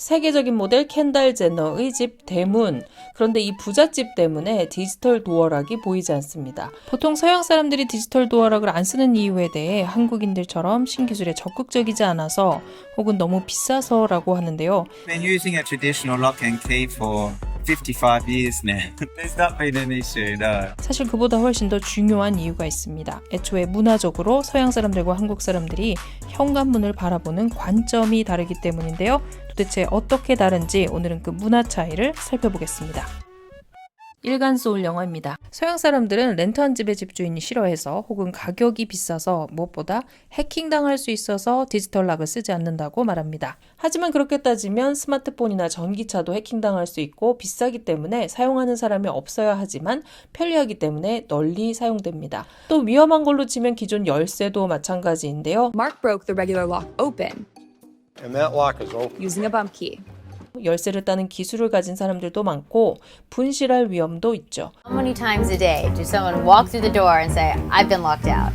세계적인 모델 켄달 제너의 집 대문. 그런데 이 부잣집 때문에 디지털 도어락이 보이지 않습니다. 보통 서양 사람들이 디지털 도어락을 안 쓰는 이유에 대해 한국인들처럼 신기술에 적극적이지 않아서 혹은 너무 비싸서라고 하는데요. Been using a traditional lock and key for 55 years now. There's not been an issue, no. 사실 그보다 훨씬 더 중요한 이유가 있습니다. 애초에 문화적으로 서양 사람들과 한국 사람들이 현관문을 바라보는 관점이 다르기 때문인데요. 도대체 어떻게 다른지 오늘은 그 문화 차이를 살펴보겠습니다. 일간 소울 영어입니다. 서양 사람들은 렌트한 집의 집주인이 싫어해서 혹은 가격이 비싸서 무엇보다 해킹당할 수 있어서 디지털 락을 쓰지 않는다고 말합니다. 하지만 그렇게 따지면 스마트폰이나 전기차도 해킹당할 수 있고 비싸기 때문에 사용하는 사람이 없어야 하지만 편리하기 때문에 널리 사용됩니다. 또 위험한 걸로 치면 기존 열쇠도 마찬가지인데요. Mark broke the regular lock open And that lock is open. using a bump key. 열쇠를 따는 기술을 가진 사람들도 많고 분실할 위험도 있죠. How many times a day do someone walk through the door and say, I've been locked out?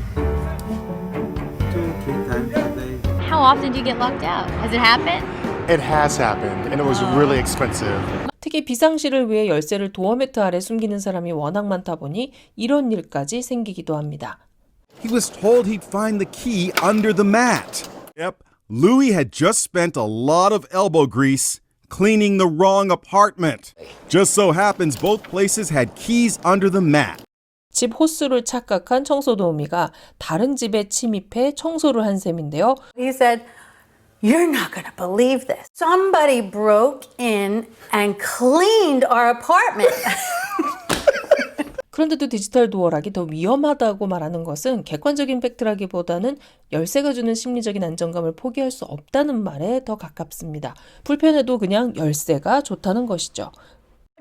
2-3 times a day. How often do you get locked out? Has it happened? It has happened, and it was really expensive. 특히 비상시를 위해 열쇠를 도어 매트 아래 숨기는 사람이 워낙 많다 보니 이런 일까지 생기기도 합니다. He was told he'd find the key under the mat. Yep, Louis had just spent a lot of elbow grease cleaning the wrong apartment. Just so happens both places had keys under the mat. 집 호수를 착각한 청소도우미가 다른 집에 침입해 청소를 한 셈인데요. He said, "You're not going to believe this. Somebody broke in and cleaned our apartment." 그런데도 디지털 도어락이 더 위험하다고 말하는 것은 객관적인 팩트라기보다는 열쇠가 주는 심리적인 안정감을 포기할 수 없다는 말에 더 가깝습니다. 불편해도 그냥 열쇠가 좋다는 것이죠.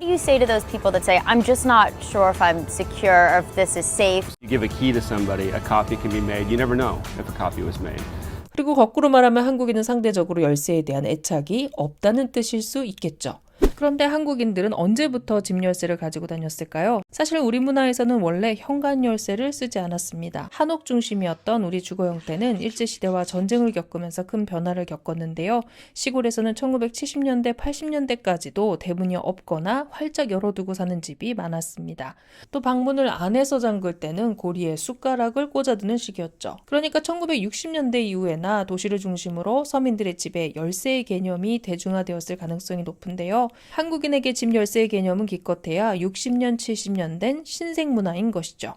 What do you say to those people that say, I'm just not sure if I'm secure or if this is safe? You give a key to somebody, a copy can be made. You never know if a copy was made. 그리고 거꾸로 말하면 한국인은 상대적으로 열쇠에 대한 애착이 없다는 뜻일 수 있겠죠. 그런데 한국인들은 언제부터 집 열쇠를 가지고 다녔을까요? 사실 우리 문화에서는 원래 현관 열쇠를 쓰지 않았습니다. 한옥 중심이었던 우리 주거 형태는 일제시대와 전쟁을 겪으면서 큰 변화를 겪었는데요. 시골에서는 1970년대, 80년대까지도 대문이 없거나 활짝 열어두고 사는 집이 많았습니다. 또 방문을 안에서 잠글 때는 고리에 숟가락을 꽂아두는 식이었죠. 그러니까 1960년대 이후에나 도시를 중심으로 서민들의 집에 열쇠의 개념이 대중화되었을 가능성이 높은데요. 한국인에게 집 열쇠의 개념은 기껏해야 60년, 70년 된 신생 문화인 것이죠.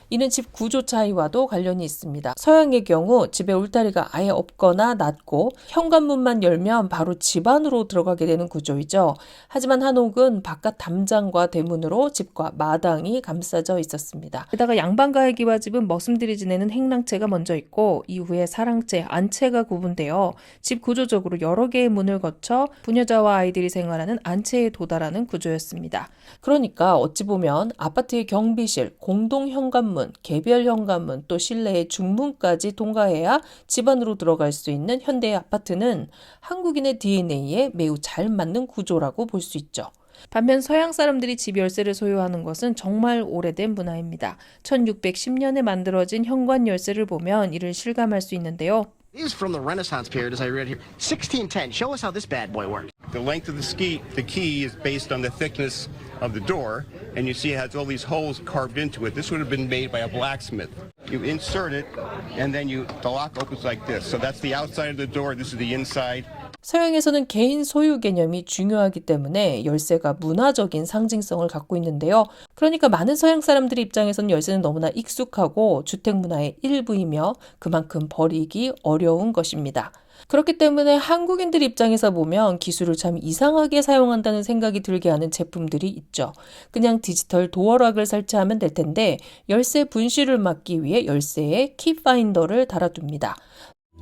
이는 집 구조 차이와도 관련이 있습니다. 서양의 경우 집에 울타리가 아예 없거나 낮고 현관문만 열면 바로 집 안으로 들어가게 되는 구조이죠. 하지만 한옥은 바깥 담장과 대문으로 집과 마당이 감싸져 있었습니다. 게다가 양반가의 기와집은 머슴들이 지내는 행랑채가 먼저 있고 이후에 사랑채, 안채가 구분되어 집 구조적으로 여러 개의 문을 거쳐 부녀자와 아이들이 생활하는 안채에 도달하는 구조였습니다. 그러니까 어찌 보면 아파트의 경비실, 공동 현관문, 개별 현관문, 또 실내의 중문까지 통과해야 집 안으로 들어갈 수 있는 현대의 아파트는 한국인의 DNA에 매우 잘 맞는 구조라고 볼 수 있죠. 반면 서양 사람들이 집 열쇠를 소유하는 것은 정말 오래된 문화입니다. 1610년에 만들어진 현관 열쇠를 보면 이를 실감할 수 있는데요. These from the Renaissance period, as I read here. 1610. Show us how this bad boy works. The length of the key is based on the thickness of the door, and you see it has all these holes carved into it. This would have been made by a blacksmith. You insert it, and then the lock opens like this. So that's the outside of the door. This is the inside. 서양에서는 개인 소유 개념이 중요하기 때문에 열쇠가 문화적인 상징성을 갖고 있는데요. 그러니까 많은 서양 사람들 입장에서는 열쇠는 너무나 익숙하고 주택 문화의 일부이며 그만큼 버리기 어려운 것입니다. 그렇기 때문에 한국인들 입장에서 보면 기술을 참 이상하게 사용한다는 생각이 들게 하는 제품들이 있죠. 그냥 디지털 도어락을 설치하면 될 텐데 열쇠 분실을 막기 위해 열쇠에 키파인더를 달아둡니다.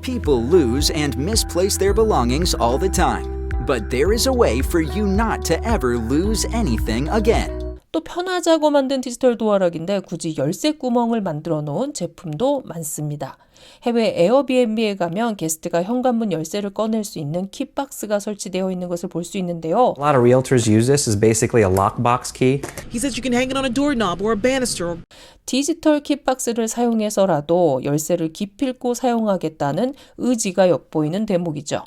People lose and misplace their belongings all the time. But there is a way for you not to ever lose anything again. 또 편하자고 만든 디지털 도어락인데 굳이 열쇠 구멍을 만들어 놓은 제품도 많습니다. 해외 에어비앤비에 가면 게스트가 현관문 열쇠를 꺼낼 수 있는 키박스가 설치되어 있는 것을 볼 수 있는데요. A lot of realtors use this as basically a lockbox key. He says you can hang it on a doorknob or a banister. 디지털 키박스를 사용해서라도 열쇠를 기필코 사용하겠다는 의지가 엿보이는 대목이죠.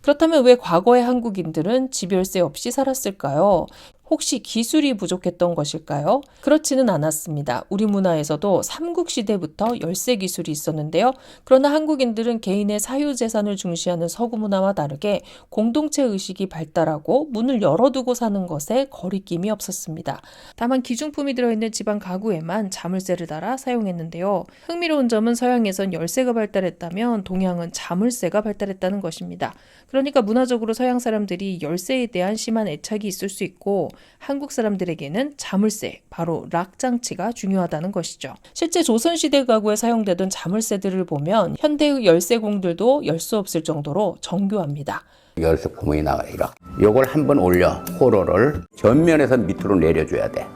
그렇다면 왜 과거의 한국인들은 집 열쇠 없이 살았을까요? 혹시 기술이 부족했던 것일까요? 그렇지는 않았습니다. 우리 문화에서도 삼국시대부터 열쇠 기술이 있었는데요. 그러나 한국인들은 개인의 사유재산을 중시하는 서구 문화와 다르게 공동체 의식이 발달하고 문을 열어두고 사는 것에 거리낌이 없었습니다. 다만 기중품이 들어있는 집안 가구에만 자물쇠를 달아 사용했는데요. 흥미로운 점은 서양에선 열쇠가 발달했다면 동양은 자물쇠가 발달했다는 것입니다. 그러니까 문화적으로 서양 사람들이 열쇠에 대한 심한 애착이 있을 수 있고 한국 사람들에게는 자물쇠, 바로 락장치가 중요하다는 것이죠. 실제 조선시대 가구에 사용되던 자물쇠들을 보면 현대의 열쇠공들도 열 수 없을 정도로 정교합니다. 열쇠 구멍이 나와요. 이렇게. 요걸 한번 올려, 호로를 전면에서 밑으로 내려줘야 돼.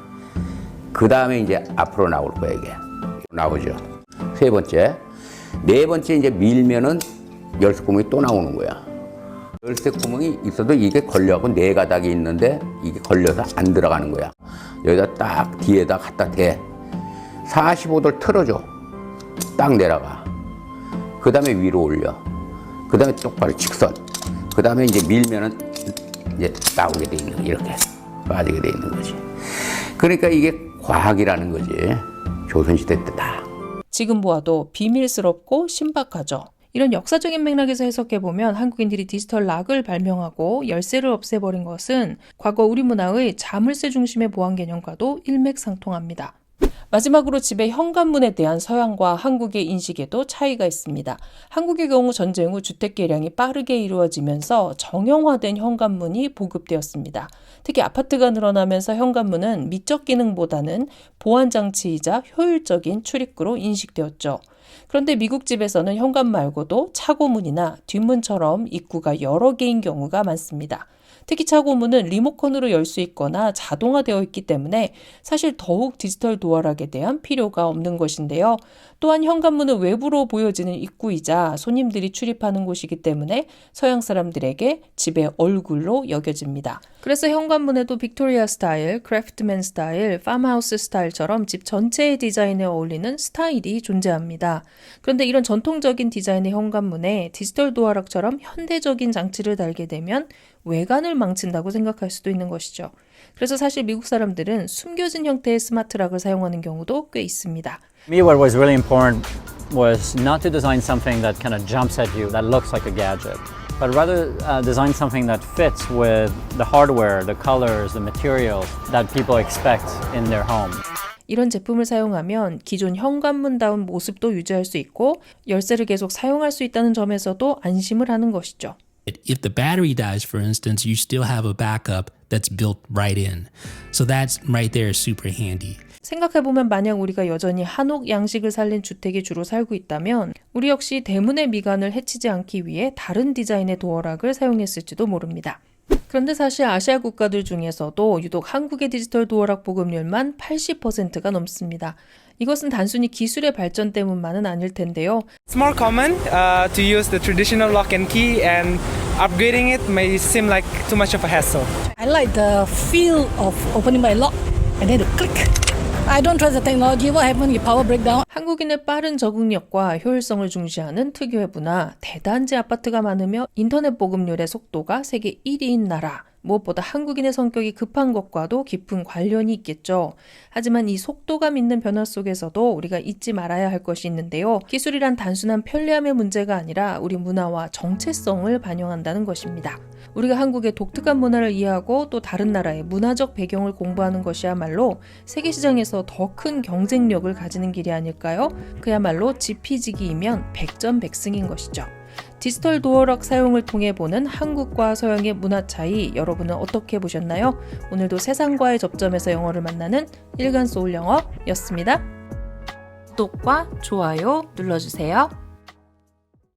그 다음에 이제 앞으로 나올 거야, 이게. 나오죠. 세 번째. 네 번째 이제 밀면은 열쇠 구멍이 또 나오는 거야. 열쇠 구멍이 있어도 이게 걸려갖고 네 가닥이 있는데 이게 걸려서 안 들어가는 거야. 여기다 딱 뒤에다 갖다 대. 45도를 틀어줘. 딱 내려가. 그 다음에 위로 올려. 그 다음에 똑바로 직선. 그 다음에 이제 밀면은 이제 나오게 돼 있는 거. 이렇게 빠지게 돼 있는 거지. 그러니까 이게 과학이라는 거지. 조선시대 때다. 지금 보아도 비밀스럽고 신박하죠. 이런 역사적인 맥락에서 해석해보면 한국인들이 디지털 락을 발명하고 열쇠를 없애버린 것은 과거 우리 문화의 자물쇠 중심의 보안 개념과도 일맥상통합니다. 마지막으로 집의 현관문에 대한 서양과 한국의 인식에도 차이가 있습니다. 한국의 경우 전쟁 후 주택 개량이 빠르게 이루어지면서 정형화된 현관문이 보급되었습니다. 특히 아파트가 늘어나면서 현관문은 미적 기능보다는 보안 장치이자 효율적인 출입구로 인식되었죠. 그런데 미국 집에서는 현관 말고도 차고문이나 뒷문처럼 입구가 여러 개인 경우가 많습니다. 특히 차고문은 리모컨으로 열 수 있거나 자동화되어 있기 때문에 사실 더욱 디지털 도어락에 대한 필요가 없는 것인데요. 또한 현관문은 외부로 보여지는 입구이자 손님들이 출입하는 곳이기 때문에 서양 사람들에게 집의 얼굴로 여겨집니다. 그래서 현관문에도 빅토리아 스타일, 크래프트맨 스타일, 팜하우스 스타일처럼 집 전체의 디자인에 어울리는 스타일이 존재합니다. 그런데 이런 전통적인 디자인의 현관문에 디지털 도어락처럼 현대적인 장치를 달게 되면 외관을 망친다고 생각할 수도 있는 것이죠. 그래서 사실 미국 사람들은 숨겨진 형태의 스마트락을 사용하는 경우도 꽤 있습니다. For me, what was really important was not to design something that kind of jumps at you, that looks like a gadget, but rather design something that fits with the hardware, the colors, the materials that people expect in their home. 이런 제품을 사용하면 기존 현관문다운 모습도 유지할 수 있고 열쇠를 계속 사용할 수 있다는 점에서도 안심을 하는 것이죠. If the battery dies, for instance, you still have a backup that's built right in. So that's right there is super handy. 생각해보면 만약 우리가 여전히 한옥 양식을 살린 주택에 주로 살고 있다면 우리 역시 대문의 미관을 해치지 않기 위해 다른 디자인의 도어락을 사용했을지도 모릅니다. 그런데 사실 아시아 국가들 중에서도 유독 한국의 디지털 도어락 보급률만 80%가 넘습니다. 이것은 단순히 기술의 발전 때문만은 아닐 텐데요. It's more common to use the traditional lock and key, and upgrading it may seem like too much of a hassle. I like the feel of opening my lock and then the click. I don't trust the technology. What happens if power breakdown? 한국인의 빠른 적응력과 효율성을 중시하는 특유의 문화, 대단지 아파트가 많으며 인터넷 보급률의 속도가 세계 1위인 나라. 무엇보다 한국인의 성격이 급한 것과도 깊은 관련이 있겠죠. 하지만 이 속도감 있는 변화 속에서도 우리가 잊지 말아야 할 것이 있는데요. 기술이란 단순한 편리함의 문제가 아니라 우리 문화와 정체성을 반영한다는 것입니다. 우리가 한국의 독특한 문화를 이해하고 또 다른 나라의 문화적 배경을 공부하는 것이야말로 세계 시장에서 더 큰 경쟁력을 가지는 길이 아닐까요? 그야말로 지피지기이면 백전백승인 것이죠. 디지털 도어락 사용을 통해 보는 한국과 서양의 문화 차이 여러분은 어떻게 보셨나요? 오늘도 세상과의 접점에서 영어를 만나는 일간 소울 영어였습니다. 구독과 좋아요 눌러주세요.